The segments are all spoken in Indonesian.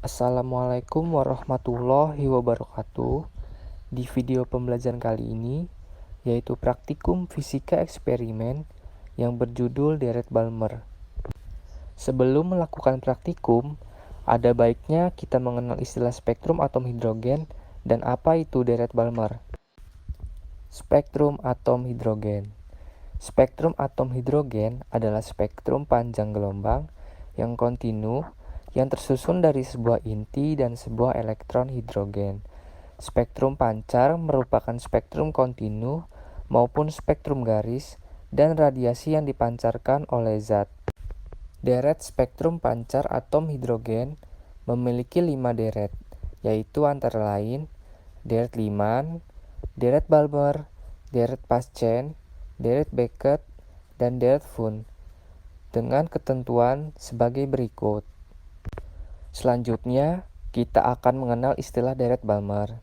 Assalamualaikum warahmatullahi wabarakatuh. Di video pembelajaran kali ini, yaitu praktikum fisika eksperimen yang berjudul deret Balmer. Sebelum melakukan praktikum, ada baiknya kita mengenal istilah spektrum atom hidrogen dan apa itu deret Balmer. Spektrum atom hidrogen. Spektrum atom hidrogen adalah spektrum panjang gelombang yang kontinu yang tersusun dari sebuah inti dan sebuah elektron hidrogen. Spektrum pancar merupakan spektrum kontinu maupun spektrum garis dan radiasi yang dipancarkan oleh zat. Deret spektrum pancar atom hidrogen memiliki 5 deret, yaitu antara lain deret Lyman, deret Balmer, deret Paschen, deret Beckett, dan deret Wundt, dengan ketentuan sebagai berikut. Selanjutnya, kita akan mengenal istilah deret Balmer.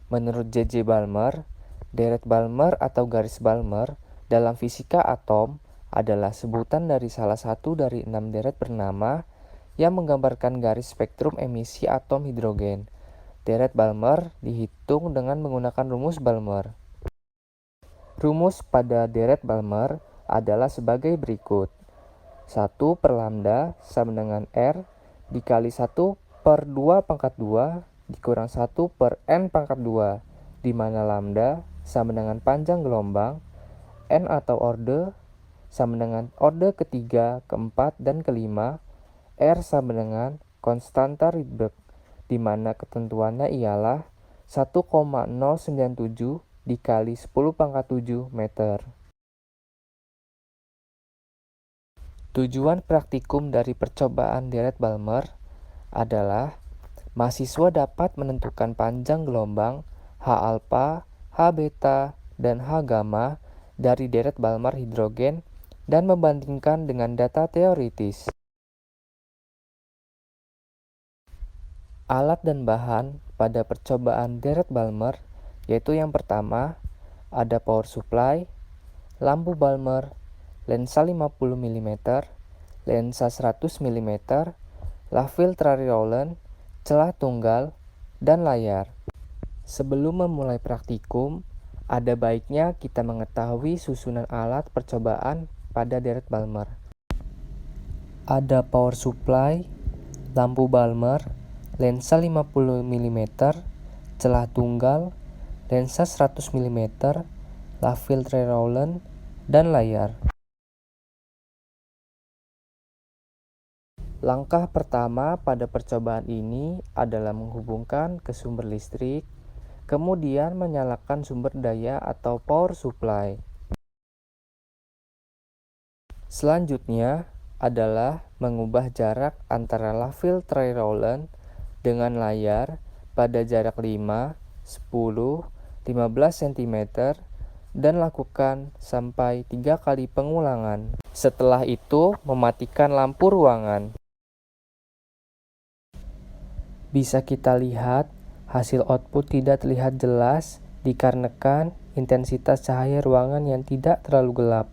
Menurut J.J. Balmer, deret Balmer atau garis Balmer dalam fisika atom adalah sebutan dari salah satu dari 6 deret bernama yang menggambarkan garis spektrum emisi atom hidrogen. Deret Balmer dihitung dengan menggunakan rumus Balmer. Rumus pada deret Balmer adalah sebagai berikut. 1 per lambda sama dengan R dikali 1 per 2 pangkat 2 dikurang 1 per N pangkat 2, di mana lambda sama dengan panjang gelombang, N atau orde sama dengan orde ketiga, keempat, dan kelima, R sama dengan konstanta Rydberg, di mana ketentuannya ialah 1,097 dikali 10 pangkat 7 meter. Tujuan praktikum dari percobaan deret Balmer adalah mahasiswa dapat menentukan panjang gelombang H alpha, H beta, dan H gamma dari deret Balmer hidrogen dan membandingkan dengan data teoritis. Alat dan bahan pada percobaan deret Balmer yaitu yang pertama ada power supply, lampu Balmer, lensa 50 mm, lensa 100 mm, Lafil-Trari Rowland, celah tunggal, dan layar. Sebelum memulai praktikum, ada baiknya kita mengetahui susunan alat percobaan pada deret Balmer. Ada power supply, lampu Balmer, lensa 50 mm, celah tunggal, lensa 100 mm, Lafil-Trari Rowland, dan layar. Langkah pertama pada percobaan ini adalah menghubungkan ke sumber listrik, kemudian menyalakan sumber daya atau power supply. Selanjutnya adalah mengubah jarak antara Lafil-Trari Rowland dengan layar pada jarak 5, 10, 15 cm dan lakukan sampai 3 kali pengulangan. Setelah itu, mematikan lampu ruangan. Bisa kita lihat, hasil output tidak terlihat jelas dikarenakan intensitas cahaya ruangan yang tidak terlalu gelap.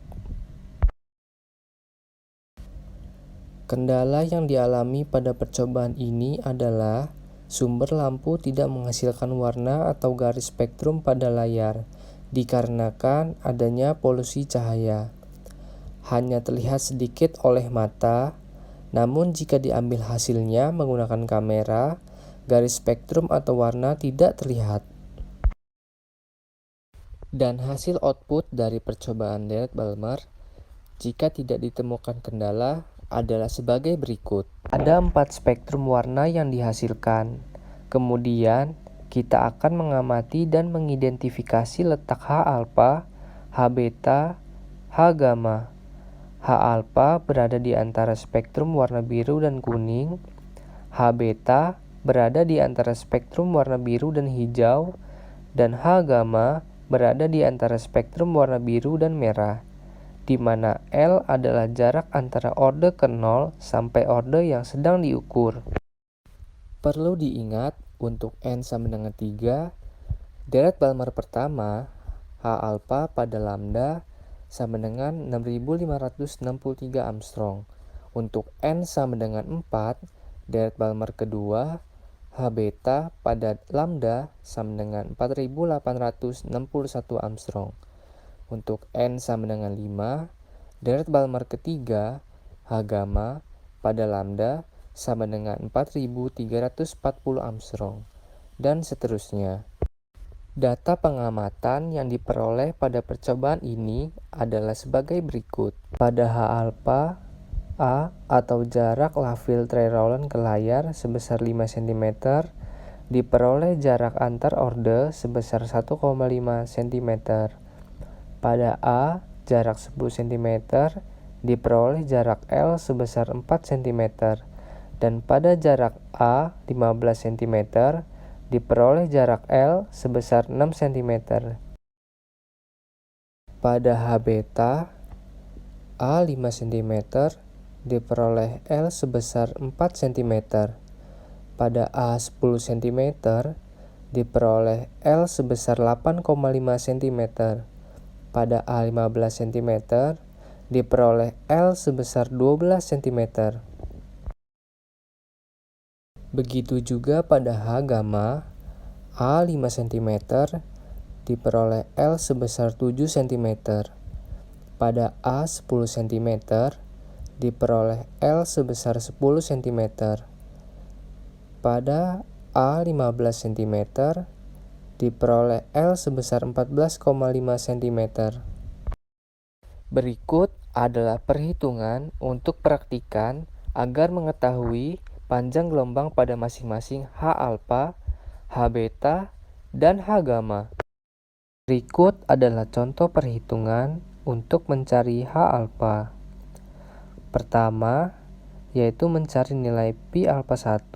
Kendala yang dialami pada percobaan ini adalah sumber lampu tidak menghasilkan warna atau garis spektrum pada layar, dikarenakan adanya polusi cahaya. Hanya terlihat sedikit oleh mata, namun jika diambil hasilnya menggunakan kamera, garis spektrum atau warna tidak terlihat. Dan hasil output dari percobaan deret Balmer, jika tidak ditemukan kendala, adalah sebagai berikut. Ada 4 spektrum warna yang dihasilkan. Kemudian, kita akan mengamati dan mengidentifikasi letak H alpha, H beta, H gamma. H alpha berada di antara spektrum warna biru dan kuning. H beta berada di antara spektrum warna biru dan hijau. Dan H gamma berada di antara spektrum warna biru dan merah, di mana L adalah jarak antara orde ke-0 sampai orde yang sedang diukur. Perlu diingat, untuk N sama dengan 3, deret Balmer pertama, H alpha pada lambda sama dengan 6563 Armstrong. Untuk N sama dengan 4, deret Balmer kedua, H beta pada lambda sama dengan 4861 Armstrong. Untuk N sama dengan 5, deret Balmer ketiga, H gamma pada lambda sama dengan 4340 Armstrong, dan seterusnya. Data pengamatan yang diperoleh pada percobaan ini adalah sebagai berikut. Pada H alpha, A atau jarak Lafil Trayrolan ke layar sebesar 5 cm, diperoleh jarak antar orde sebesar 1,5 cm. Pada A, jarak 10 cm, diperoleh jarak L sebesar 4 cm. Dan pada jarak A 15 cm, diperoleh jarak L sebesar 6 cm. Pada H beta, A 5 cm, diperoleh L sebesar 4 cm. Pada A 10 cm, diperoleh L sebesar 8,5 cm. Pada A 15 cm, diperoleh L sebesar 12 cm. Begitu juga pada H gamma, A 5 cm, diperoleh L sebesar 7 cm. Pada A 10 cm, diperoleh L sebesar 10 cm. Pada A 15 cm, diperoleh L sebesar 14,5 cm. Berikut adalah perhitungan untuk praktikan agar mengetahui panjang gelombang pada masing-masing H alpha, H beta, dan H gamma. Berikut adalah contoh perhitungan untuk mencari H alpha. Pertama, yaitu mencari nilai pi alpha 1,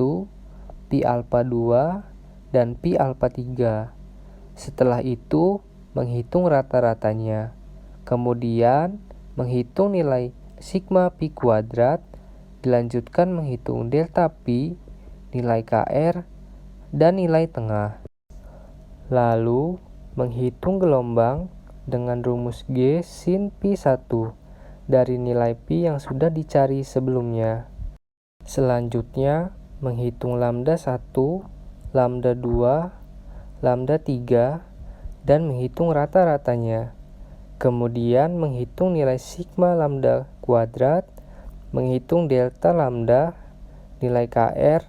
pi alpha 2, dan pi alpha 3. Setelah itu, menghitung rata-ratanya. Kemudian, menghitung nilai sigma pi kuadrat, dilanjutkan menghitung delta pi, nilai Kr, dan nilai tengah. Lalu, menghitung gelombang dengan rumus G sin pi 1 dari nilai pi yang sudah dicari sebelumnya. Selanjutnya, menghitung lambda 1, lambda 2, lambda 3, dan menghitung rata-ratanya. Kemudian menghitung nilai sigma lambda kuadrat, menghitung delta lambda, nilai Kr,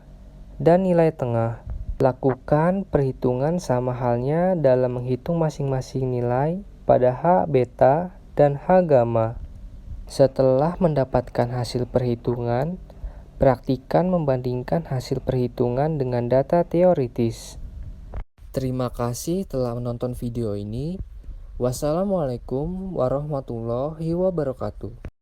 dan nilai tengah. Lakukan perhitungan sama halnya dalam menghitung masing-masing nilai pada H beta dan H gamma. Setelah mendapatkan hasil perhitungan, praktikan membandingkan hasil perhitungan dengan data teoritis. Terima kasih telah menonton video ini. Wassalamualaikum warahmatullahi wabarakatuh.